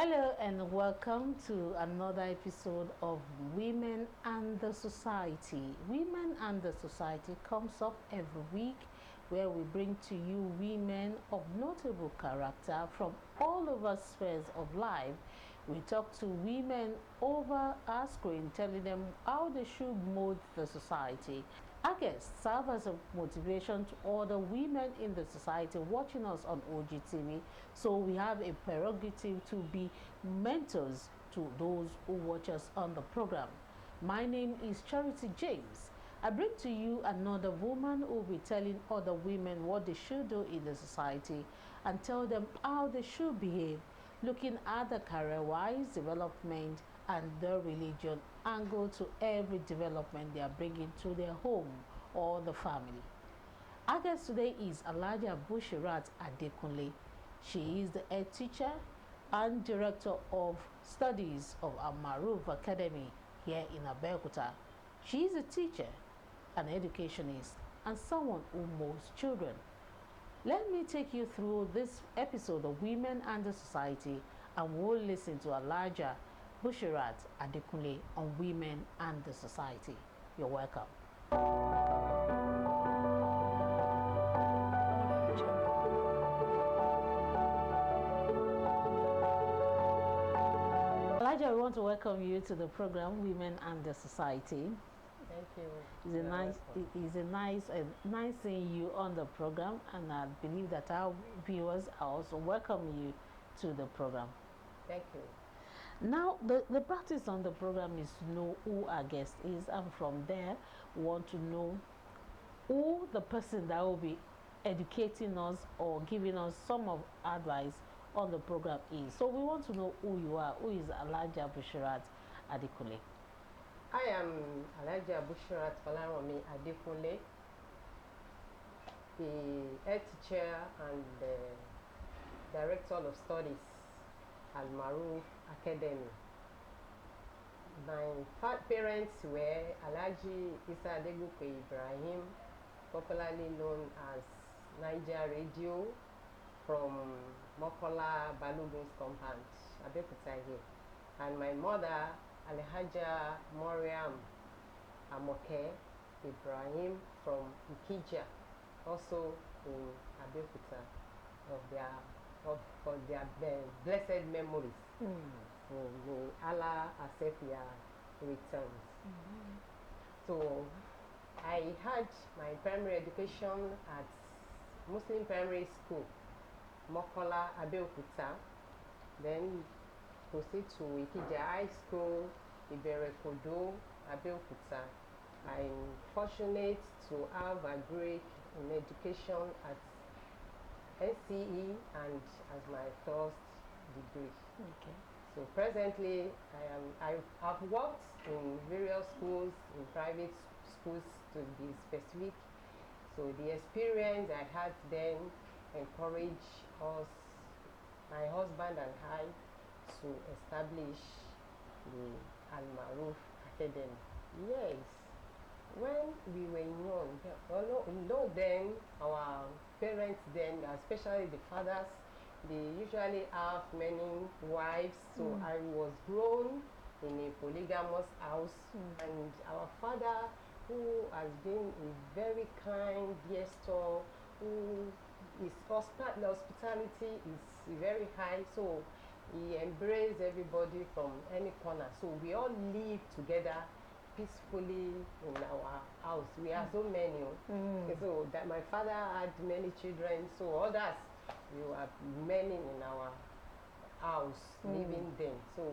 Hello and welcome to another episode of Women and the Society. Women and the Society comes up every week where we bring to you women of notable character from all over spheres of life. We talk to women over our screen, telling them how they should mold the society. Our guests serve as a motivation to other women in the society watching us on OGTV. So we have a prerogative to be mentors to those who watch us on the program. My name is Charity James. I bring to you another woman who will be telling other women what they should do in the society and tell them how they should behave, looking at the career-wise development and the religion angle to every development they are bringing to their home or the family. Our guest today is Alhaja Bushirat Adekunle. She is the head teacher and director of studies of Al-Maruf Academy here in Abeokuta. She is a teacher, an educationist, and someone who molds children. Let me take you through this episode of Women and the Society, and we'll listen to Alhaja Bushirat Adekunle on Women and the Society. You're welcome. Alhaja, we want to welcome you to the program Women and the Society. Thank you. It's nice seeing you on the program, and I believe that our viewers are also welcome you to the program. Thank you. Now, the practice on the program is to know who our guest is, and from there, we want to know who the person that will be educating us or giving us some of advice on the program is. So we want to know who you are. Who is Alhaja Bushirat Adekunle? I am Alhaja Bushirat Adekunle, the head teacher and the director of studies Al-Maruf Academy. My parents were Alhaji Isa Adegoke Ibrahim, popularly known as Niger Radio, from Mokola Balogun's compound, Abeokuta here. And my mother, Alhaja Mariam Amoke Ibrahim from Ikija, also in Abeokuta, for their blessed memories. So may Allah accept their returns. So I had my primary education at Muslim Primary School, Mokola, Abeokuta. Then proceed to Ikija High School, Iberekodo, Abeokuta. I'm fortunate to have a break in education at NCE and as my first degree. Okay. So presently, I've worked in various schools, in private schools to be specific. So the experience I had then encouraged us, my husband and I, to establish the Al-Maruf Academy. Yes, when we were young, then our parents then, especially the fathers, they usually have many wives. So I was grown in a polygamous house, and our father, who has been a very kind gesture, who his hospitality is very high, so he embraced everybody from any corner. So we all live together peacefully in our house. We are so many. So that my father had many children, so others, we were many in our house living then. So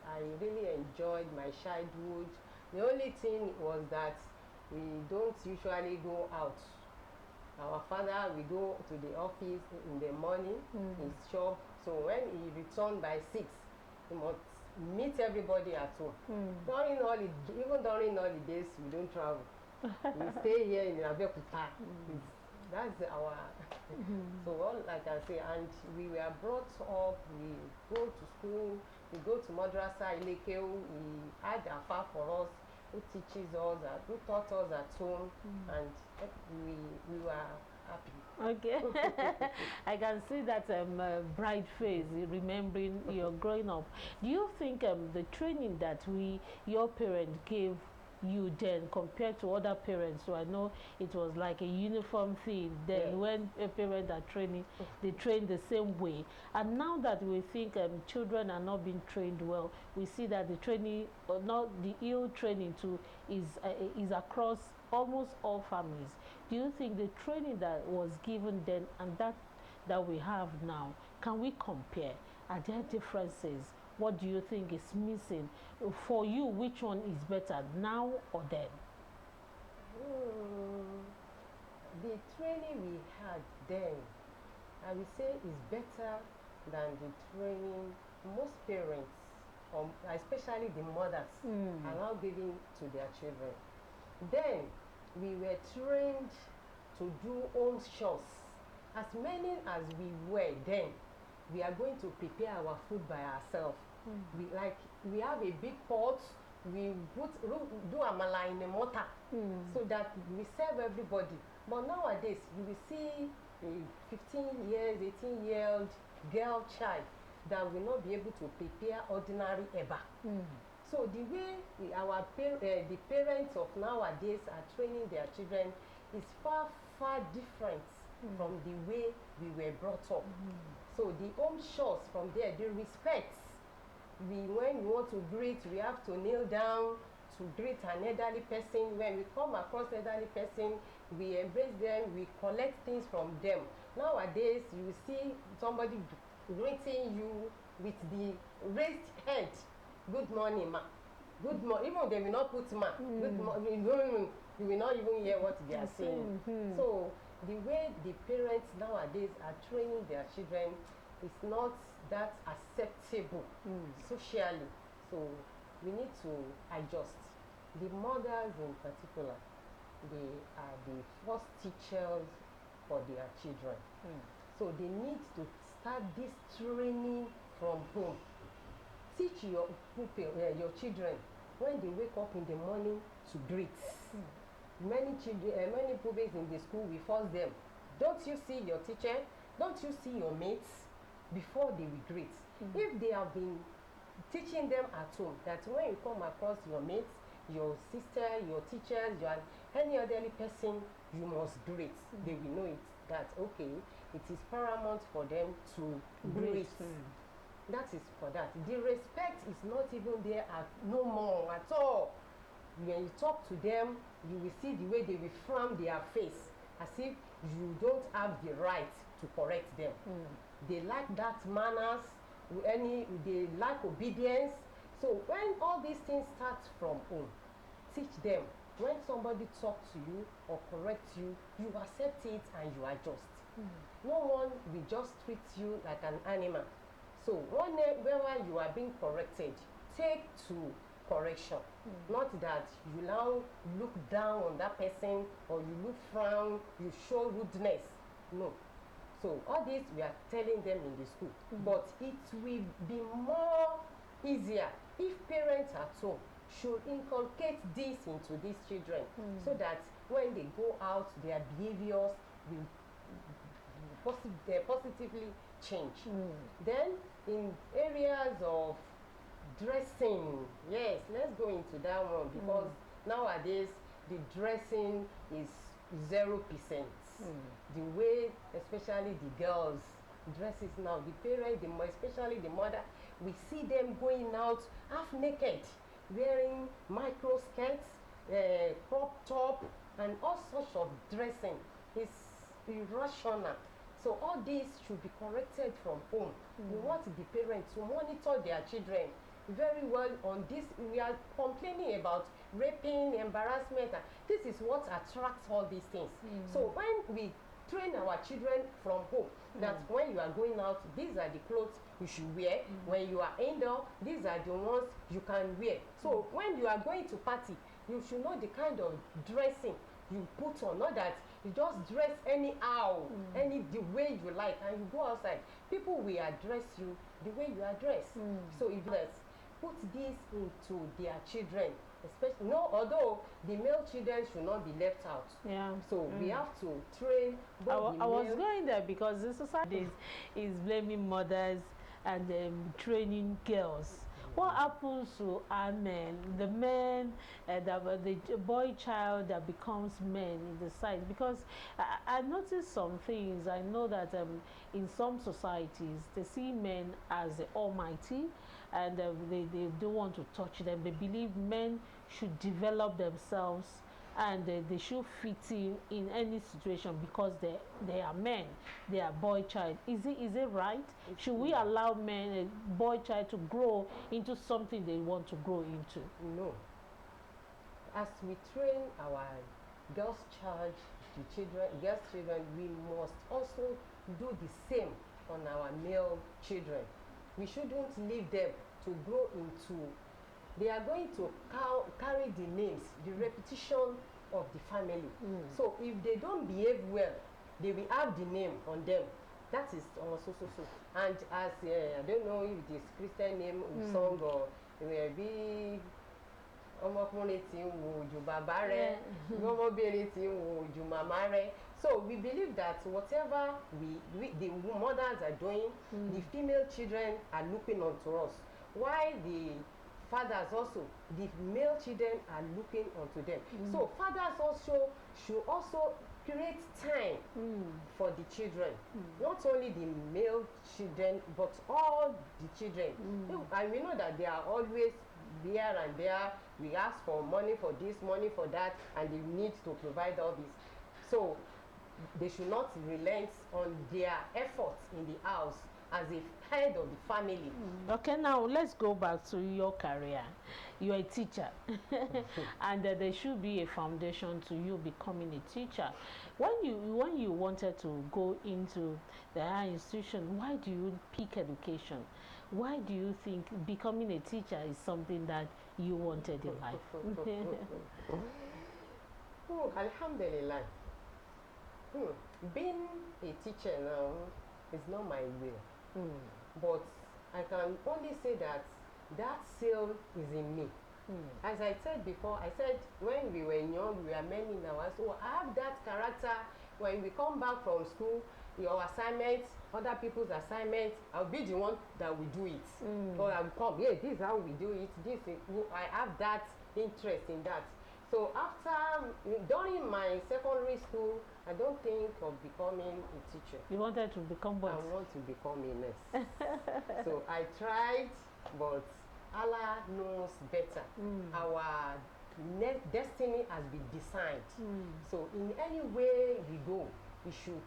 I really enjoyed my childhood. The only thing was that we don't usually go out. Our father, we go to the office in the morning, his shop. So when he returned by 6, he must meet everybody at home. Even during holidays, we don't travel. We stay here in Abeokuta. That's our. So all I can say, and we were brought up. We go to school. We go to Madrasa Ilekeu. He had a far for us, who teaches us, who taught us at home, and we were happy. Okay. I can see that bright face, remembering your growing up. Do you think the training that your parents gave you then compared to other parents? So I know it was like a uniform thing. Then Yeah. when a parent are training, they train the same way. And now that we think children are not being trained well, we see that the training, or not the ill training too, is across almost all families. Do you think the training that was given then and that we have now, can we compare? Are there differences? What do you think is missing? For you, which one is better, now or then? Mm, the training we had then, I would say, is better than the training most parents, especially the mothers, are now giving to their children. Then we were trained to do own chores. As many as we were then, we are going to prepare our food by ourselves. We have a big pot, we do amala in a mortar, so that we serve everybody. But nowadays you will see a 15 years, 18-year-old girl child that will not be able to prepare ordinary eba. So the way the parents of nowadays are training their children is far, far different from the way we were brought up. So the home chores from there, the respect. When we want to greet, we have to kneel down to greet an elderly person. When we come across elderly person, we embrace them, we collect things from them. Nowadays, you see somebody greeting you with the raised head. Good morning, ma. Good morning. Even they will not put ma. Good morning. You will not even hear what they are saying. So the way the parents nowadays are training their children is not that acceptable socially. So we need to adjust. The mothers in particular, they are the first teachers for their children. So they need to start this training from home. Teach your children when they wake up in the morning to greet. Many pupils in the school, we force them. Don't you see your teacher? Don't you see your mates? Before they will greet. If they have been teaching them at home that when you come across your mates, your sister, your teachers, any elderly person, you must greet. They will know it, that okay, it is paramount for them to greet. That is for that. The respect is not even there no more at all. When you talk to them, you will see the way they will frown their face as if you don't have the right to correct them. They like that manners, they like obedience. So when all these things start from home, teach them. When somebody talks to you or corrects you, you accept it and you adjust. No one will just treat you like an animal. So whenever you are being corrected, take to correction. Not that you now look down on that person or you look frown, you show rudeness. No. So all this we are telling them in the school. But it will be more easier if parents at home should inculcate this into these children so that when they go out, their behaviors will positively change. Then in areas of dressing, yes, let's go into that one, because nowadays the dressing is 0%. The way especially the girls dresses now, the parents, especially the mother, we see them going out half naked, wearing micro skirts, crop top, and all sorts of dressing. It's irrational. So all this should be corrected from home. We want the parents to monitor their children very well on this. We are complaining about raping, embarrassment. This is what attracts all these things. So when we train our children from home, that when you are going out, these are the clothes you should wear. When you are indoor, these are the ones you can wear. So when you are going to party, you should know the kind of dressing you put on, not that you just dress anyhow, the way you like, and you go outside. People will address you the way you are dressed. So if let's put this into their children especially no, although the male children should not be left out. Yeah. So we have to train both I was male. going there because the society is blaming mothers and training girls. What happens to our men, the men, the boy child that becomes men in the site? Because I noticed some things. I know that in some societies, they see men as the almighty, and they don't want to touch them. They believe men should develop themselves, and they should fit in any situation because they are men, they are boy child. Is it right? Should we allow men, a boy child, to grow into something they want to grow into? No. As we train our girls child, girls children, we must also do the same on our male children. We shouldn't leave them to grow into, they are going to carry the names, the repetition of the family. So if they don't behave well, they will have the name on them. That is so. And as I don't know if it is Christian name or song, or it will be ọmọkùnrin tí ń wo ojú bàbá rẹ̀, ọmọbìnrin tí ń wo ojú màmá rẹ̀. So we believe that whatever the mothers are doing, the female children are looking onto us. While the fathers also, the male children are looking onto them. So fathers also should also create time for the children, not only the male children but all the children. And we know that they are always here and there. We ask for money for this, money for that, and they need to provide all this. So they should not relent on their efforts in the house as a head of the family. Okay, now let's go back to your career. You're a teacher, and there should be a foundation to you becoming a teacher. When you wanted to go into the higher institution, why do you pick education? Why do you think becoming a teacher is something that you wanted in life? Alhamdulillah. Being a teacher now is not my will. But I can only say that that seal is in me. As I said before, I said when we were young, we were many now. So I have that character. When we come back from school, your assignments, other people's assignments, I'll be the one that will do it. Or I will come, yeah, this is how we do it. I have that interest in that. So during my secondary school, I don't think of becoming a teacher. You wanted to become what? I want to become a nurse. So I tried, but Allah knows better. Our destiny has been designed. So in any way we go, we should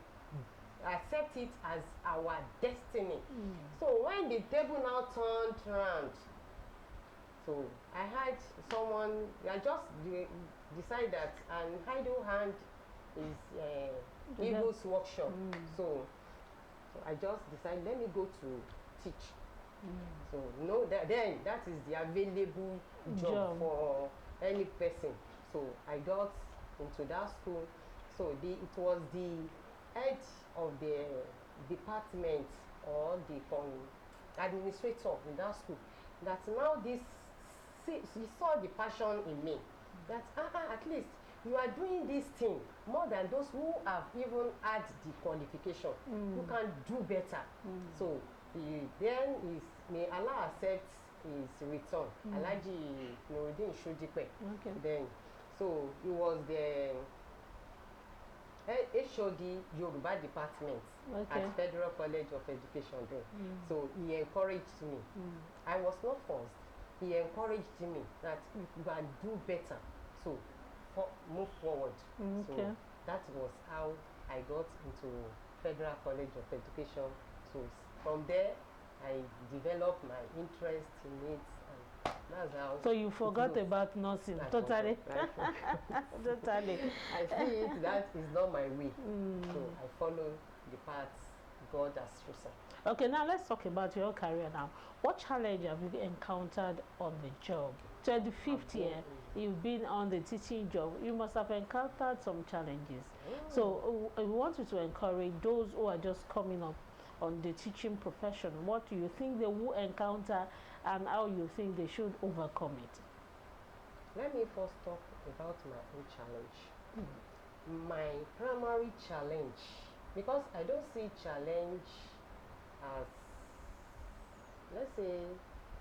accept it as our destiny. So when the table now turned around, so I had someone, I just decided that an idle hand is evil's workshop. So I just decided, let me go to teach. So then that is the available job for any person. So I got into that school. So it was the head of the department or the administrator in that school that now he saw the passion in me, that at least you are doing this thing more than those who have even had the qualification. You can do better. So may Allah accept his return. Alhaji Nuruddin Shudipe. Then so he was the HOD Yoruba department at Federal College of Education then. So he encouraged me. I was not forced. He encouraged me that you can do better. So move forward. So that was how I got into Federal College of Education. So from there, I developed my interest in it. That's how. So you forgot about nursing totally. Totally. I see it that is not my way. So I follow the path God has chosen. Okay, now let's talk about your career now. What challenge have you encountered on the job? 25th year, you've been on the teaching job. You must have encountered some challenges. So we want you to encourage those who are just coming up on the teaching profession. What do you think they will encounter and how you think they should overcome it? Let me first talk about my own challenge. My primary challenge, because I don't see challenge as, let's say,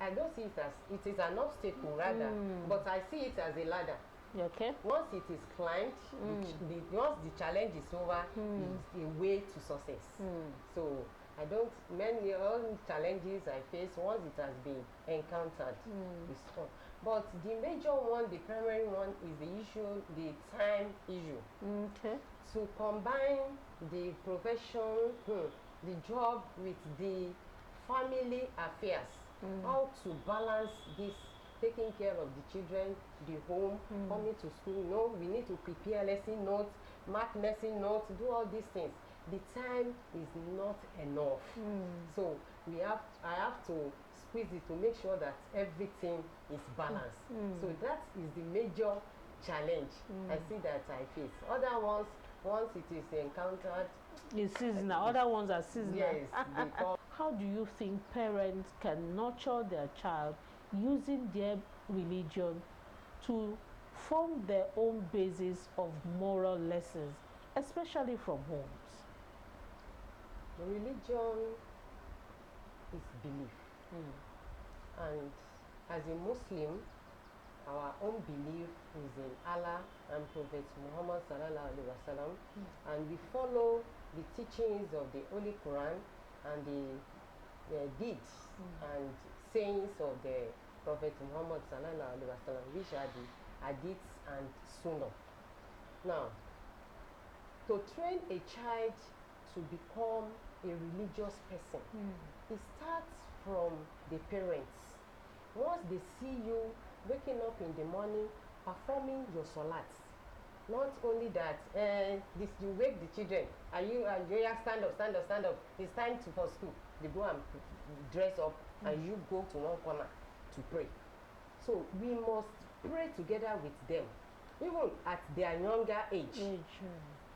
I don't see it as it is an obstacle rather, but I see it as a ladder. Okay. Once it is climbed, once the challenge is over, it's a way to success. So I don't, many all challenges I face, once it has been encountered, it's fun. But the major one, the primary one, is the issue, the time issue. Okay. To combine the profession, the job with the family affairs, how to balance this, taking care of the children, the home, coming to school. No, we need to prepare lesson notes, mark lesson notes, do all these things. The time is not enough. So I have to squeeze it to make sure that everything is balanced. So that is the major challenge I see that I face. Other ones, once it is encountered, it's seasonal. Other ones are seasonal. yes, they come. How do you think parents can nurture their child using their religion to form their own basis of moral lessons, especially from homes? Religion is belief. And as a Muslim, our own belief is in Allah and Prophet Muhammad sallallahu alaihi wasallam, and we follow the teachings of the Holy Quran and the deeds and sayings of the Prophet Muhammad sallallahu alaihi wasallam, which are the hadiths and sunnah. Now, to train a child to become a religious person, it starts from the parents. Once they see you waking up in the morning, performing your salats, not only that, you wake the children, you stand up, stand up, stand up, it's time for school. They go and dress up, and you go to one corner to pray. So we must pray together with them, even at their younger age.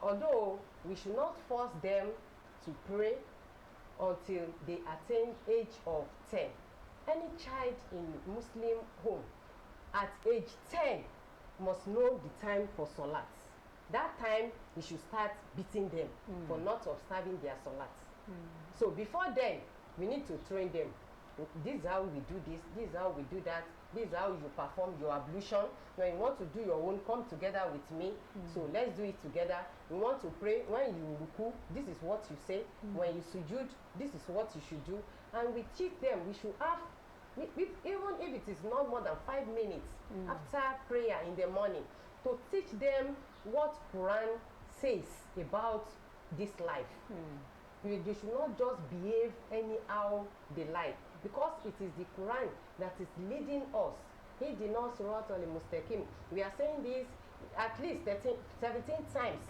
Although we should not force them to pray until they attain age of 10. Any child in Muslim home at age 10 must know the time for salats. That time we should start beating them for not observing their salats. So before then, we need to train them. This is how we do this, this is how we do that, this is how you perform your ablution. When you want to do your own, come together with me. So let's do it together. We want to pray. When you ruku, this is what you say. When you sujood, this is what you should do. And we teach them. We should have, even if it is not more than 5 minutes after prayer in the morning, to teach them what Quran says about this life. They should not just behave anyhow they like, because it is the Quran that is leading us. Hidina Siratal Mustaqim. We are saying this at least 17 times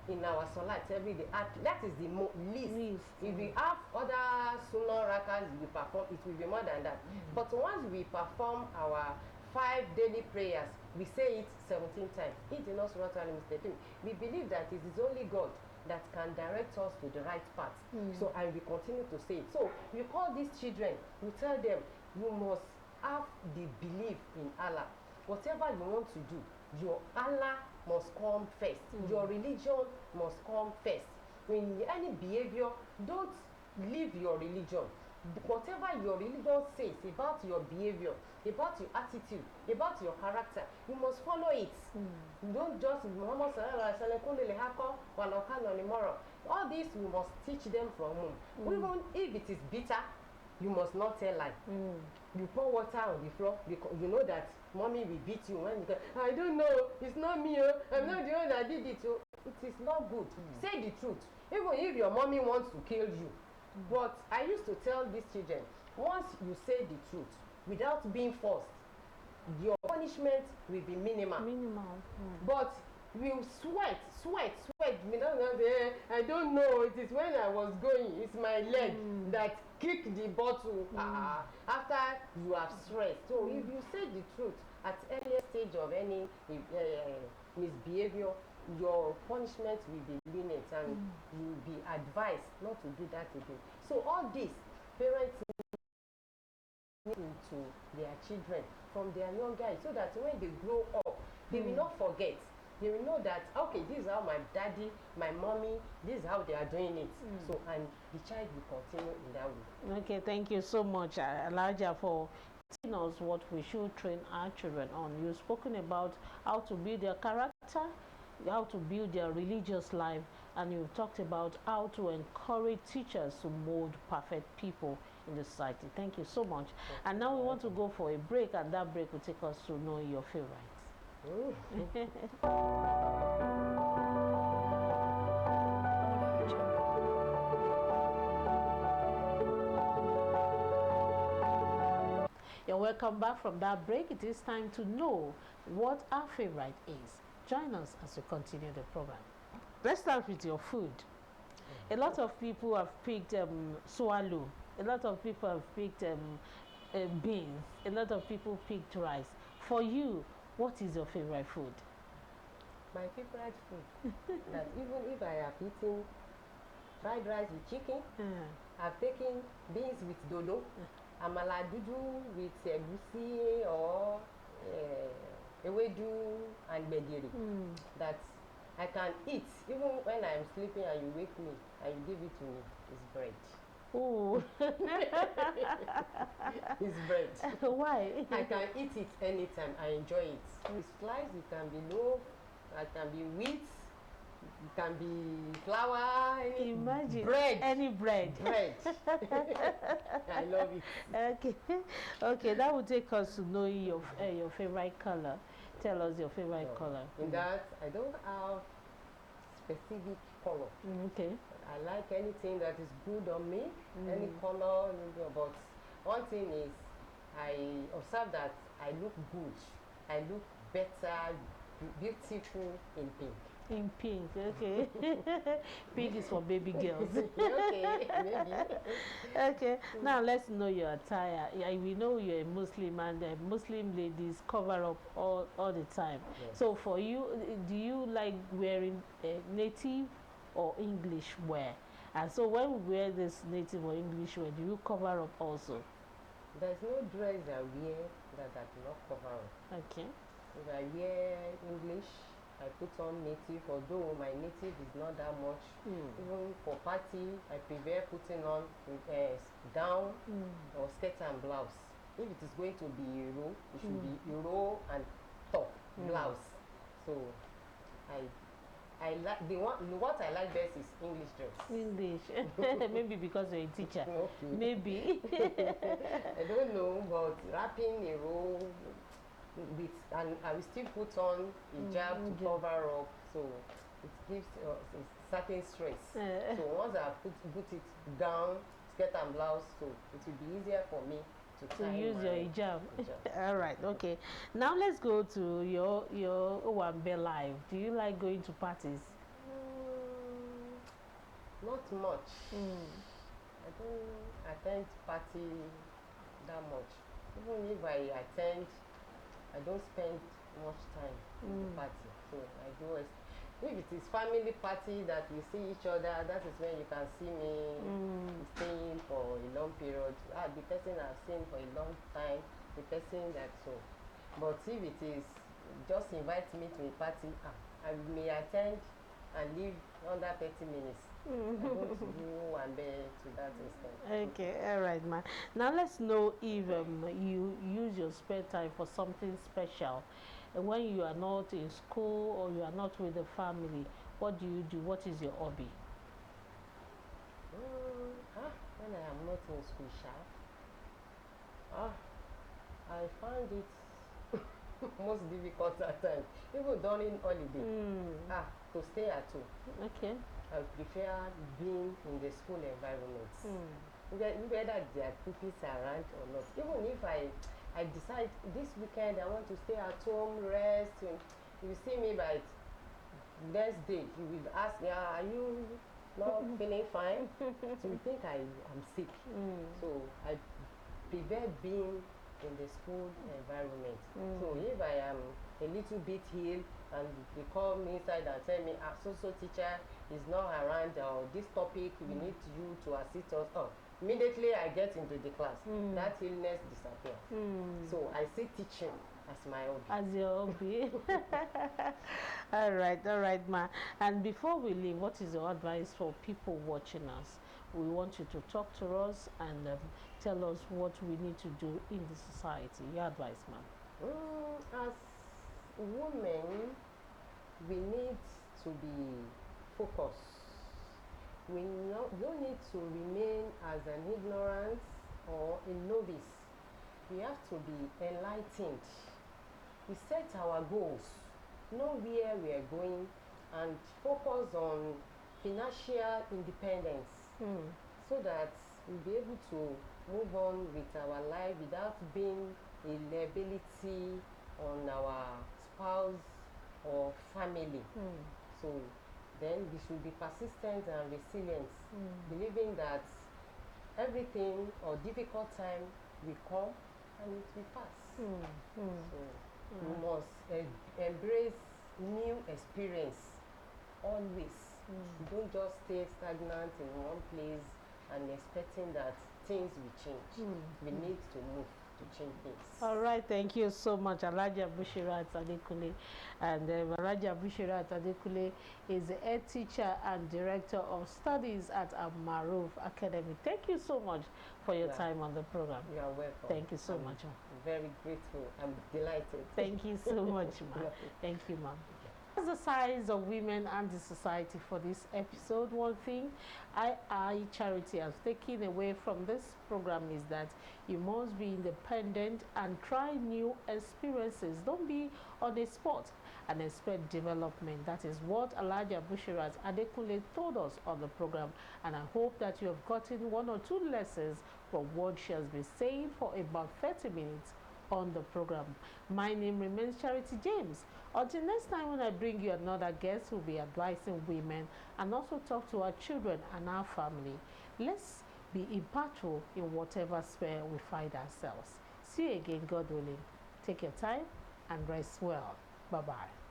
in our salat every day. That is the least. If we have other sunnah rakas we perform, it will be more than that. But once we perform our 5 daily prayers, we say it 17 times. Hidina Siratal Mustaqim. We believe that it is only God that can direct us to the right path. So, and we continue to say it. So we call these children, we tell them, you must have the belief in Allah. Whatever you want to do, your Allah must come first. Your religion must come first. In any behavior, don't leave your religion. Whatever your religion says about your behavior, about your attitude, about your character, you must follow it. Don't just Muhammad sallallahu alaihi wasallam. All this we must teach them from home. Even if it is bitter, you must not tell lie. You pour water on the floor because you know that mommy will beat you when you go, I don't know, it's not me, I'm not the one that did it. It is not good. Say the truth. Even if your mommy wants to kill you. But I used to tell these children, once you say the truth without being forced, your punishment will be minimal. But we sweat. I don't know, it is when I was going, it's my leg that kicked the bottle after you have stressed. So if you say the truth at earlier stage of any misbehavior, your punishment will be lenient and you will be advised not to do that again. So all this, parents into their children from their young guys, so that when they grow up, they will not forget. They will know that, okay, this is how my daddy, my mommy, this is how they are doing it. So, and the child will continue in that way. Okay, thank you so much, Elijah, for telling us what we should train our children on. You've spoken about how to build their character, how to build their religious life, and you've talked about how to encourage teachers to mold perfect people in the society. Thank you so much. And now we want to go for a break, and that break will take us to know your favorites. You're welcome back from that break. It is time to know what our favorite is. Join us as we continue the program. Let's start with your food. A lot of people have picked swallow. A lot of people have picked beans. A lot of people picked rice. For you, what is your favorite food? My favorite food, that even if I have eaten fried rice with chicken, I've taken beans with dodo, amala dudu with egusi or ewedu and gbegiri, that I can eat even when I'm sleeping and you wake me and you give it to me. It's bread. Oh, it's bread. Why? I can eat it anytime. I enjoy it. It's sliced. It can be loaf. It can be wheat. It can be flour. Imagine bread. Any bread. Bread. I love it. Okay, okay. That will take us to know your favorite color. Tell us your favorite color. In that, I don't have specific color. Okay. I like anything that is good on me, any color. But one thing is, I observe that I look good. I look better, beautiful in pink. In pink, okay. Pink is for baby girls. Okay, maybe. Okay, now let's know your attire. Yeah, we know you're a Muslim, and Muslim ladies cover up all the time. Yes. So for you, do you like wearing native or English wear? And so when we wear this native or English wear, do you cover up also? There's no dress I wear that I do not cover up. Okay. If I wear English, I put on native, although my native is not that much. Even for party, I prefer putting on gown or skirt and blouse. If it is going to be Euro, it should be Euro and top, blouse. So I like what I like best is English dress. English. Maybe because you're a teacher. Okay. Maybe. I don't know, but wrapping a roll with, and I will still put on hijab to cover up, so it gives a certain stress. So once I put it down, skirt and blouse, so it will be easier for me to use your hijab. All right, okay. Now let's go to your Owambe life. Do you like going to parties? Not much. I don't attend party that much. Even if I attend, I don't spend much time in the party. So I go. If it is family party that we see each other, that is when you can see me staying for a long period. The person I've seen for a long time, the person that so. But if it is just invite me to a party, I may attend and leave under 30 minutes. I don't do one day to that extent. Okay, all right, ma. Now let's know if you use your spare time for something special. When you are not in school or you are not with the family, what do you do? What is your hobby? When I am not in school, I find it most difficult at times, even during holiday. To stay at home. Okay. I prefer being in the school environment. Whether there are people around or not. Even if I decide this weekend I want to stay at home, rest, you see me by next day, you will ask me, are you not feeling fine? So you think I am sick. So I prefer being in the school environment. So if I am a little bit ill and they call me inside and tell me, so teacher is not around, or this topic we need you to assist us, immediately I get into the class, that illness disappears. So I see teaching as my hobby. As your hobby. All right, ma. And before we leave, what is your advice for people watching us? We want you to talk to us and tell us what we need to do in the society. Your advice, ma'am. As women, we need to be focused. We don't need to remain as an ignorant or a novice. We have to be enlightened. We set our goals, know where we are going, and focus on financial independence so that we'll be able to move on with our life without being a liability on our spouse or family. So then we should be persistent and resilient, believing that everything or difficult time will come and it will pass. So we must embrace new experience always. Don't just stay stagnant in one place and expecting that things will change. We need to move to change things. All right, thank you so much, Alaja Bushirat Adekule. And Alaja Bushirat Adekule is the head teacher and director of studies at Maruf Academy. Thank you so much for your time on the program. You are welcome. Thank you so much. Very grateful. I'm delighted. Thank you so much, ma'am. Thank you, ma'am. That's the size of women and the society for this episode. One thing Charity has taken away from this program is that you must be independent and try new experiences. Don't be on a spot and expect development. That is what Alaja Bushirat Adekule told us on the program, and I hope that you have gotten one or two lessons from what she has been saying for about 30 minutes on the program. My name remains Charity James. Until next time when I bring you another guest who will be advising women and also talk to our children and our family. Let's be impactful in whatever sphere we find ourselves. See you again, God willing. Take your time and rest well. Bye-bye.